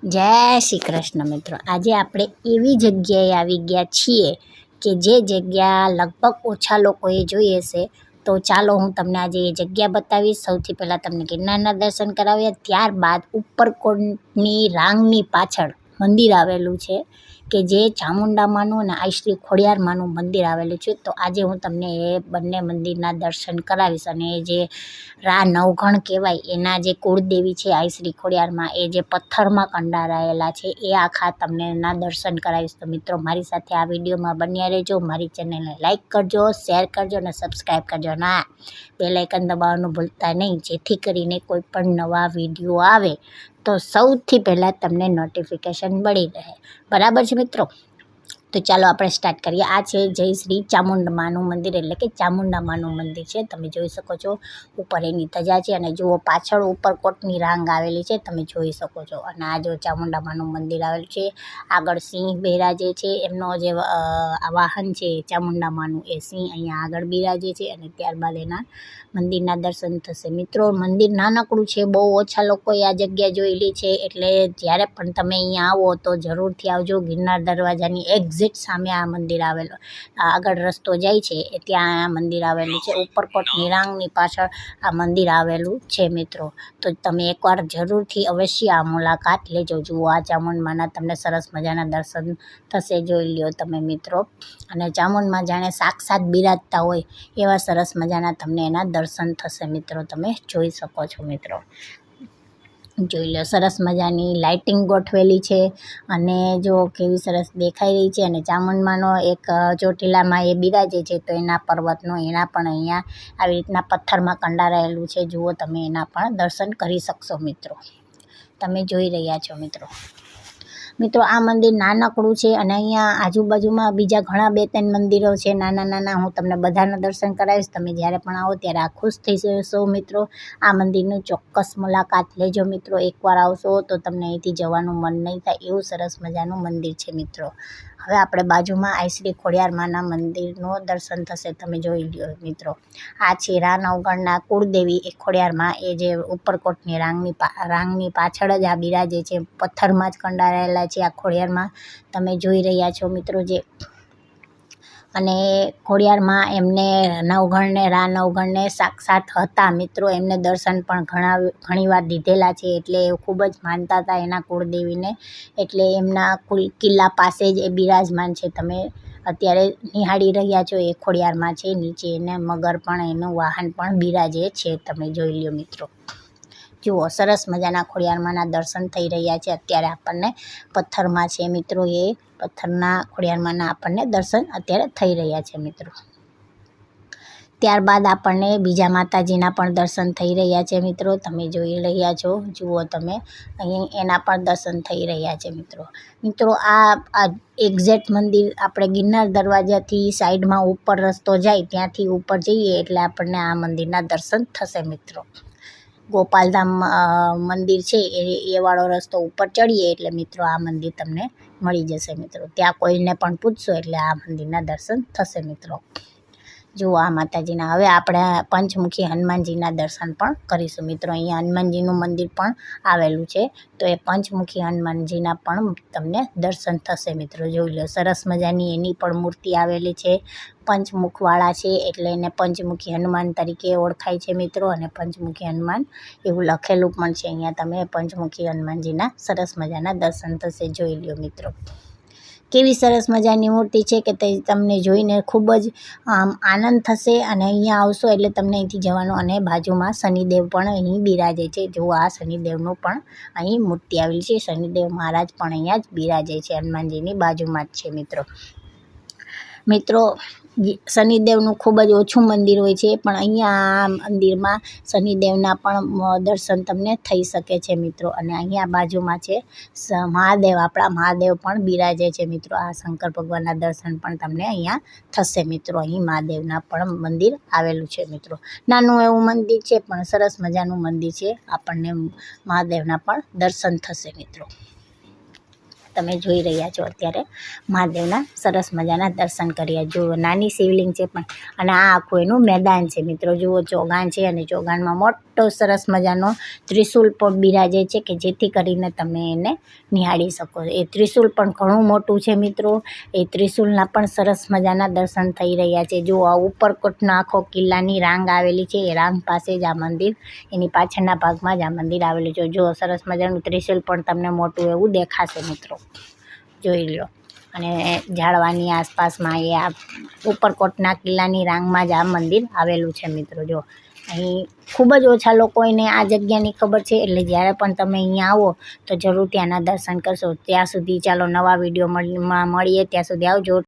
જય શ્રી કૃષ્ણ મિત્રો. આજે આપણે એવી જગ્યાએ આવી ગયા છીએ કે જે જગ્યા લગભગ ઓછા લોકોએ જોઈ હશે. તો ચાલો હું તમને આજે એ જગ્યા બતાવીશ. સૌથી પહેલાં તમને ગિરનારના દર્શન કરાવ્યા, ત્યારબાદ ઉપરકોટની રાંગની પાછળ મંદિર આવેલું છે કે જે ચામુંડામાનું અને આઈશ્રી ખોડિયારમાંનું મંદિર આવેલું છે. તો આજે હું તમને એ બંને મંદિરના દર્શન કરાવીશ અને જે નવઘણ કહેવાય એના જે કુળદેવી છે આઈશ્રી ખોડિયારમાં, એ જે પથ્થરમાં કંડારાયેલા છે, એ આખા તમને એના દર્શન કરાવીશ. તો મિત્રો મારી સાથે આ વિડીયોમાં બન્યા રહેજો. મારી ચેનલને લાઇક કરજો, શેર કરજો અને સબસ્ક્રાઈબ કરજો. ના બેલ આઇકન દબાવવાનું ભૂલતા નહીં, જેથી કરીને કોઈ પણ નવા વિડીયો આવે તો સૌથી પહેલાં તમને નોટિફિકેશન મળી રહે. બરાબર છે મિત્રો? તો ચાલો આપણે સ્ટાર્ટ કરીએ. આ છે જય શ્રી ચામુંડામાનું મંદિર, એટલે કે ચામુંડામાનું મંદિર છે. તમે જોઈ શકો છો ઉપર એની ધજા છે અને જુઓ પાછળ ઉપરકોટની રાંગ આવેલી છે, તમે જોઈ શકો છો. અને આ જો ચામુંડામાનું મંદિર આવેલું છે. આગળ સિંહ બિરાજે છે, એમનો જે વાહન છે ચામુંડામાનું, એ સિંહ અહીંયા આગળ બિરાજે છે. અને ત્યારબાદ એના મંદિરના દર્શન થશે. મિત્રો મંદિર નાનકડું છે, બહુ ઓછા લોકોએ આ જગ્યા જોયેલી છે. એટલે જ્યારે પણ તમે અહીંયા આવો તો જરૂરથી આવજો. ગિરનાર દરવાજાની એક્ઝેક્ટ સામે આ મંદિર આવેલું, આગળ રસ્તો જાય છે એ ત્યાં આ મંદિર આવેલું છે. ઉપરકોટની રાંગની પાછળ આ મંદિર આવેલું છે મિત્રો. તો તમે એકવાર જરૂરથી અવશ્ય આ મુલાકાત લેજો. જુઓ આ ચામુંડમાના તમને સરસ મજાના દર્શન થશે, જોઈ લ્યો તમે મિત્રો. અને ચામુંડમાં જાણે સાક્ષાત બિરાજતા હોય એવા સરસ મજાના તમને એના દર્શન થશે મિત્રો. તમે જોઈ શકો છો મિત્રો. જોઈ લો સરસ મજાની લાઇટિંગ ગોઠવેલી છે અને જો કેવી સરસ દેખાઈ રહી છે. અને ચામુંડમાનો એક ચોટીલામાં એ બિરાજે છે, તો એના પર્વતનો એના પણ અહીંયા આવી રીતના પથ્થરમાં કંડારાયેલું છે. જુઓ તમે એના પણ દર્શન કરી શકશો મિત્રો. તમે જોઈ રહ્યા છો મિત્રો. મિત્રો આ મંદિર નાનકડું છે અને અહીંયા આજુબાજુમાં બીજા ઘણા 2-3 મંદિરો છે નાના નાના. હું તમને બધાના દર્શન કરાવીશ. તમે જ્યારે પણ આવો ત્યારે આ ખુશ થઈ જશો મિત્રો. આ મંદિરનું ચોક્કસ મુલાકાત લેજો મિત્રો. એકવાર આવશો તો તમને અહીંથી જવાનું મન નહીં થાય, એવું સરસ મજાનું મંદિર છે મિત્રો. હવે આપણે બાજુમાં આઈશ્રી ખોડિયારમાંના મંદિરનું દર્શન થશે. તમે જોઈ લો મિત્રો. આ છે નવઘણના કુળદેવી એ ખોડિયારમાં, એ જે ઉપરકોટની રાંગની પાછળ જ આ બિરાજે છે. પથ્થરમાં જ કંડારાયેલા છે આ ખોડિયારમાં, તમે જોઈ રહ્યા છો મિત્રો. જે અને ખોડિયારમાં એમને નવઘણને સાક્ષાત હતા મિત્રો. એમને દર્શન પણ ઘણીવાર દીધેલા છે, એટલે એ ખૂબ જ માનતા હતા એના કુળદેવીને. એટલે એમના કિલ્લા પાસે જ એ બિરાજમાન છે. તમે અત્યારે નિહાળી રહ્યા છો એ ખોડિયારમાં છે. નીચે એને મગર પણ, એનું વાહન પણ બિરાજે છે, તમે જોઈ લો મિત્રો. જુઓ સરસ મજાના ખોડિયારમાંના દર્શન થઈ રહ્યા છે. અત્યારે આપણને પથ્થરમાં છે મિત્રો, એ પથ્થરના ખોડિયારમાંના આપણને દર્શન અત્યારે થઈ રહ્યા છે મિત્રો. ત્યારબાદ આપણને બીજા માતાજીના પણ દર્શન થઈ રહ્યા છે મિત્રો. તમે જોઈ રહ્યા છો, જુઓ તમે અહીં એના પણ દર્શન થઈ રહ્યા છે મિત્રો. મિત્રો આ એક્ઝેક્ટ મંદિર આપણે ગિરનાર દરવાજાથી સાઈડમાં ઉપર રસ્તો જાય, ત્યાંથી ઉપર જઈએ એટલે આપણને આ મંદિરના દર્શન થશે મિત્રો. ગોપાલધામ મંદિર છે એ વાળો રસ્તો ઉપર ચડીએ એટલે મિત્રો આ મંદિર તમને મળી જશે મિત્રો. ત્યાં કોઈને પણ પૂછશો એટલે આ મંદિરના દર્શન થશે મિત્રો. જુઓ આ માતાજીના. હવે આપણે પંચમુખી હનુમાનજીના દર્શન પણ કરીશું મિત્રો. અહીંયા હનુમાનજીનું મંદિર પણ આવેલું છે, તો એ પંચમુખી હનુમાનજીના પણ તમને દર્શન થશે મિત્રો. જોઈ લો સરસ મજાની એની પણ મૂર્તિ આવેલી છે. પંચમુખવાળા છે એટલે એને પંચમુખી હનુમાન તરીકે ઓળખાય છે મિત્રો. અને પંચમુખી હનુમાન એવું લખેલું પણ છે અહીંયા. તમે પંચમુખી હનુમાનજીના સરસ મજાના દર્શન થશે, જોઈ લો મિત્રો. કેવી સરસ મજાની મૂર્તિ છે કે તે તમને જોઈને ખૂબ જ આનંદ થશે. અને અહીંયા આવશો એટલે તમને અહીંથી જવાનું. અને બાજુમાં શનિદેવ પણ અહીં બિરાજે છે. જો આ શનિદેવનું પણ અહીં મૂર્તિ આવેલી છે. શનિદેવ મહારાજ પણ અહીંયા જ બિરાજે છે, હનુમાનજીની બાજુમાં જ છે મિત્રો. મિત્રો શનિદેવનું ખૂબ જ ઓછું મંદિર હોય છે, પણ અહીંયા આ મંદિરમાં શનિદેવના પણ દર્શન તમને થઈ શકે છે મિત્રો. અને અહીંયા બાજુમાં છે મહાદેવ, આપણા મહાદેવ પણ બિરાજે છે મિત્રો. આ શંકર ભગવાનના દર્શન પણ તમને અહીંયા થશે મિત્રો. અહીં મહાદેવના પણ મંદિર આવેલું છે મિત્રો. નાનું એવું મંદિર છે પણ સરસ મજાનું મંદિર છે. આપણને મહાદેવના પણ દર્શન થશે મિત્રો. તમે જોઈ રહ્યા છો અત્યારે મહાદેવના સરસ મજાના દર્શન કર્યા. જુઓ નાની શિવલિંગ છે પણ, અને આ આખું એનું મેદાન છે મિત્રો. જુઓ ચોગાન છે અને ચોગાનમાં મોટો સરસ મજાનો ત્રિશૂલ પણ બિરાજે છે કે જેથી કરીને તમે એને નિહાળી શકો. એ ત્રિશૂલ પણ ઘણું મોટું છે મિત્રો. એ ત્રિશૂલના પણ સરસ મજાના દર્શન થઈ રહ્યા છે. જો આ ઉપરકોટનો આખો કિલ્લાની રાંગ આવેલી છે. એ રાંગ પાસે જ આ મંદિર, એની પાછળના ભાગમાં જ આ મંદિર આવેલું છે. જો સરસ મજાનું ત્રિશૂલ પણ તમને મોટું એવું દેખાશે મિત્રો, જોઈ લો. અને ઝાડવાની આસપાસમાં એ આ ઉપરકોટના કિલ્લાની રાંગમાં જ આ મંદિર આવેલું છે મિત્રો. જો અહીં ખૂબ જ ઓછા લોકોને આ જગ્યાની ખબર છે, એટલે જ્યારે પણ તમે અહીંયા આવો તો જરૂર ત્યાંના દર્શન કરશો. ત્યાં સુધી ચાલો નવા વિડીયોમાં મળીએ, ત્યાં સુધી આવજો.